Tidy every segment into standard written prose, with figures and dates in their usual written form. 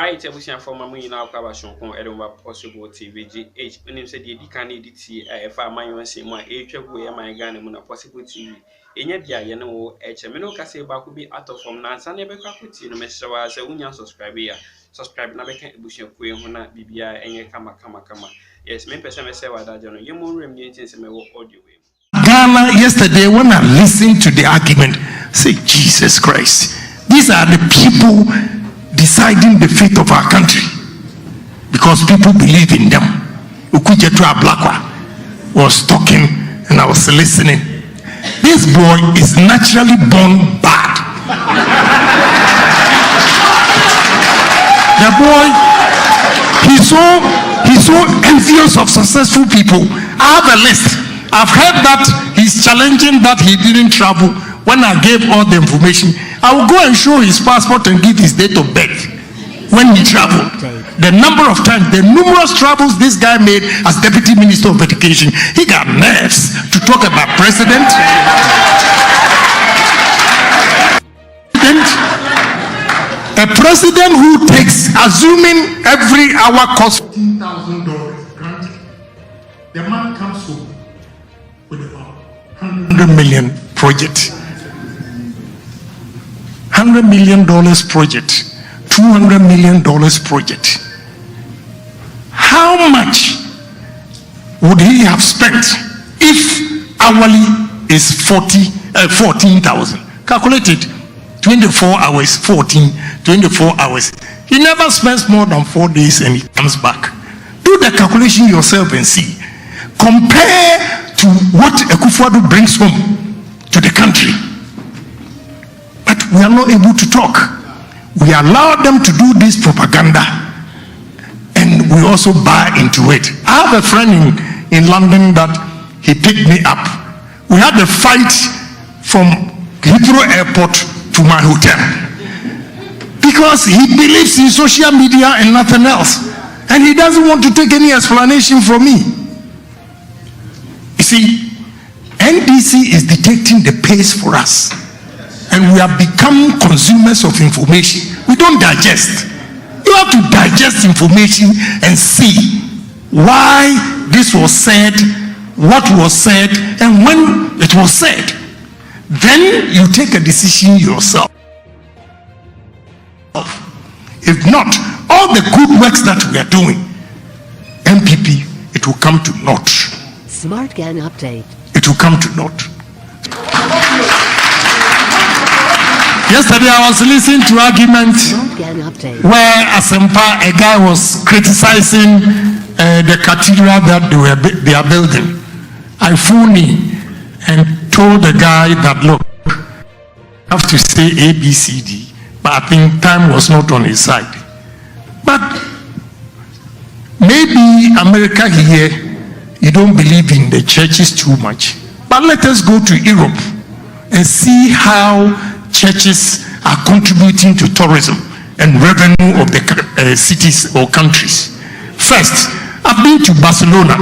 Alright, ebusian for mamu ina akwa shonkon Edinburgh Possible TV GH. When said the can edit if I my say my HW ya my Ghana mu na Possible TV. Enya dia ye no me no kase ba ko bi out of from na nsa na be kwa kuti no me hyewa say unya subscribe ya. Subscribe na be kan ebusian ko ho na bibia enye kama. Yes, me pese me say wada jono. Ye mo rem ye ntin se me wo audio we. Ghana yesterday when I listened to the argument, say Jesus Christ. These are the people deciding the fate of our country because people believe in them. Okudzeto was talking and I was listening. This boy is naturally born bad. The boy, he's so envious of successful people. I have a list. I've heard that he's challenging that he didn't travel. When I gave all the information, I will go and show his passport and give his date of birth when he traveled. The number of times, the numerous travels this guy made as Deputy Minister of Education. He got nerves to talk about president. A president who takes, assuming every hour costs $15,000, granted, the man comes home with about $100 million project. $100 million project, $200 million project. How much would he have spent if hourly is 14,000? Calculated 24 hours, 24 hours. He never spends more than 4 days and he comes back. Do the calculation yourself and see. Compare to what Akufo-Addo brings home to the country. We are not able to talk. We allow them to do this propaganda and we also buy into it. I have a friend in London that he picked me up. We had a fight from Heathrow Airport to my hotel because he believes in social media and nothing else, and he doesn't want to take any explanation from me. You see, NDC is dictating the pace for us. And we have become consumers of information. We don't digest. You have to digest information and see why this was said, what was said, and when it was said. Then you take a decision yourself. If not, all the good works that we are doing, MPP, it will come to naught. Smart Gan update. It will come to naught. Yesterday I was listening to arguments where Asempa, a guy was criticizing the cathedral that they are building. I phoned in and told the guy that, look, I have to say A, B, C, D, but I think time was not on his side. But maybe America here, you don't believe in the churches too much. But let us go to Europe and see how churches are contributing to tourism and revenue of the cities or countries. First, I've been to Barcelona,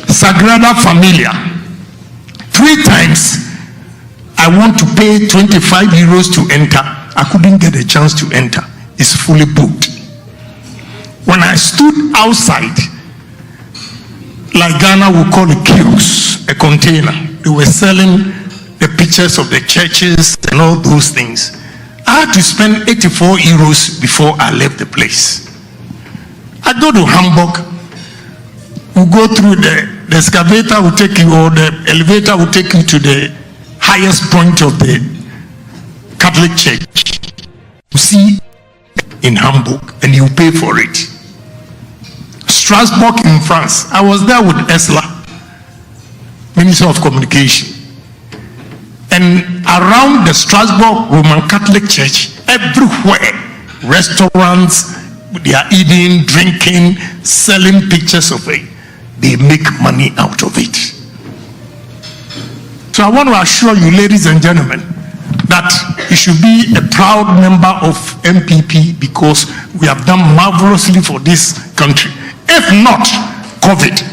Sagrada Familia. 3 times I want to pay 25 euros to enter. I couldn't get a chance to enter. It's fully booked. When I stood outside, like Ghana would call a kiosk, a container, they were selling the pictures of the churches and all those things. I had to spend 84 euros before I left the place. I go to Hamburg, we go through the excavator will take you, or the elevator will take you to the highest point of the Catholic Church. You see in Hamburg and you pay for it. Strasbourg in France, I was there with Esla, Minister of Communication. And around the Strasbourg Roman Catholic Church, everywhere, restaurants, they are eating, drinking, selling pictures of it. They make money out of it. So I want to assure you, ladies and gentlemen, that you should be a proud member of MPP because we have done marvelously for this country. If not, COVID.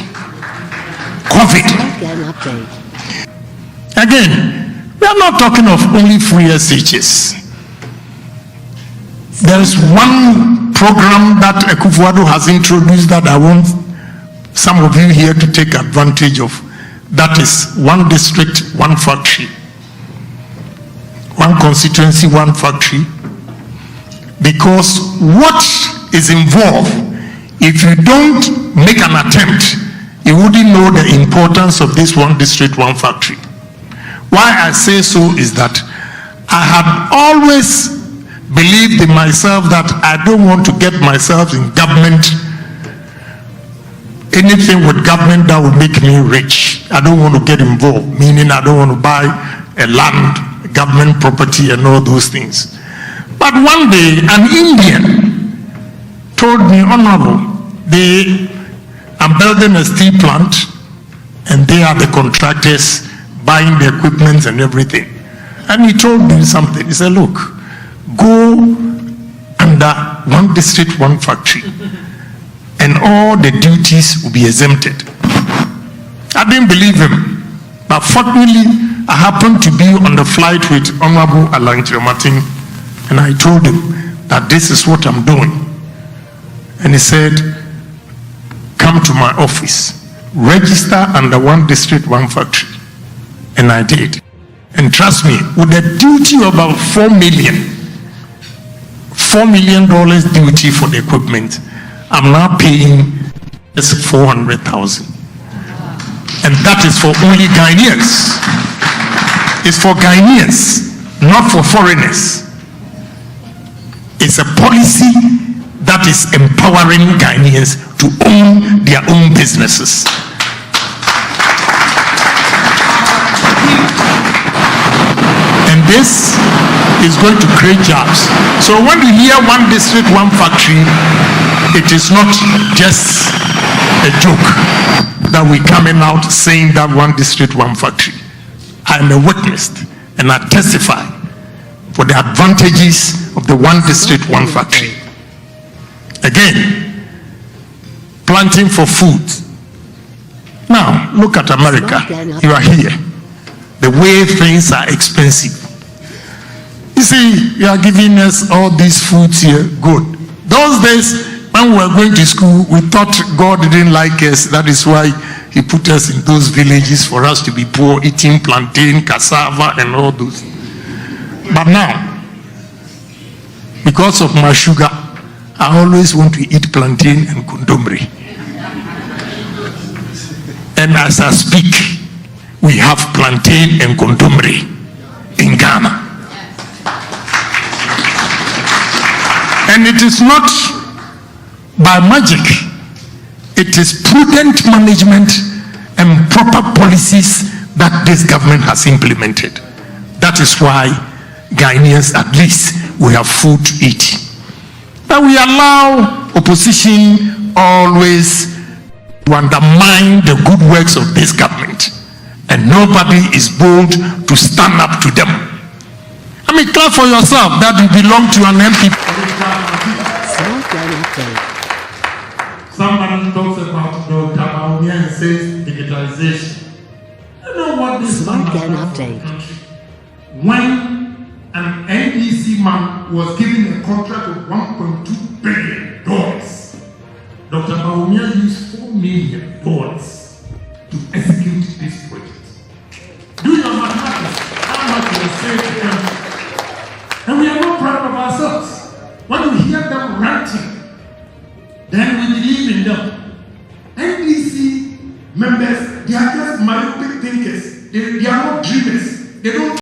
Again, we are not talking of only free SHS. There is one program that Akufo-Addo has introduced that I want some of you here to take advantage of. That is one district, one factory. One constituency, one factory. Because what is involved, if you don't make an attempt, you wouldn't know the importance of this one district, one factory. Why I say so is that I had always believed in myself that I don't want to get myself in government, anything with government that will make me rich. I don't want to get involved, meaning I don't want to buy a land, government property and all those things. But one day, an Indian told me, Honorable, I'm building a steel plant and they are the contractors buying the equipment and everything. And he told me something. He said, look, go under one district, one factory, and all the duties will be exempted. I didn't believe him, but fortunately, I happened to be on the flight with Honorable Alain Martin, and I told him that this is what I'm doing. And he said, come to my office, register under one district, one factory. And I did. And trust me, with a duty of about $4 million duty for the equipment, I'm now paying just $400,000. And that is for only Ghanaians. It's for Ghanaians, not for foreigners. It's a policy that is empowering Ghanaians to own their own businesses. And this is going to create jobs. So when you hear one district, one factory, it is not just a joke that we're coming out saying that one district, one factory. I am a witness and I testify for the advantages of the one district, one factory. Again, planting for food. Now, look at America. You are here. The way things are expensive. You see, you are giving us all these foods here. Good. Those days, when we were going to school, we thought God didn't like us. That is why he put us in those villages for us to be poor, eating plantain, cassava, and all those. But now, because of my sugar, I always want to eat plantain and condombre. And as I speak, we have plantain and condombre in Ghana. And it is not by magic. It is prudent management and proper policies that this government has implemented. That is why Ghanaians, at least, we have food to eat. But we allow opposition always to undermine the good works of this government. And nobody is bold to stand up to them. I mean, clap for yourself that you belong to an MP. Somebody talks about the d'e3đ and says digitalization. You know what this Smart Gun Update. When an NDC man was given a contract of $1.2 billion, Dr. Bawumia used $4 million to execute this project. Do your mathematics. How much will save the country? And we are not proud of ourselves. When we hear them ranting, then we believe in them. NDC members, they are just myopic thinkers. They are not dreamers. They don't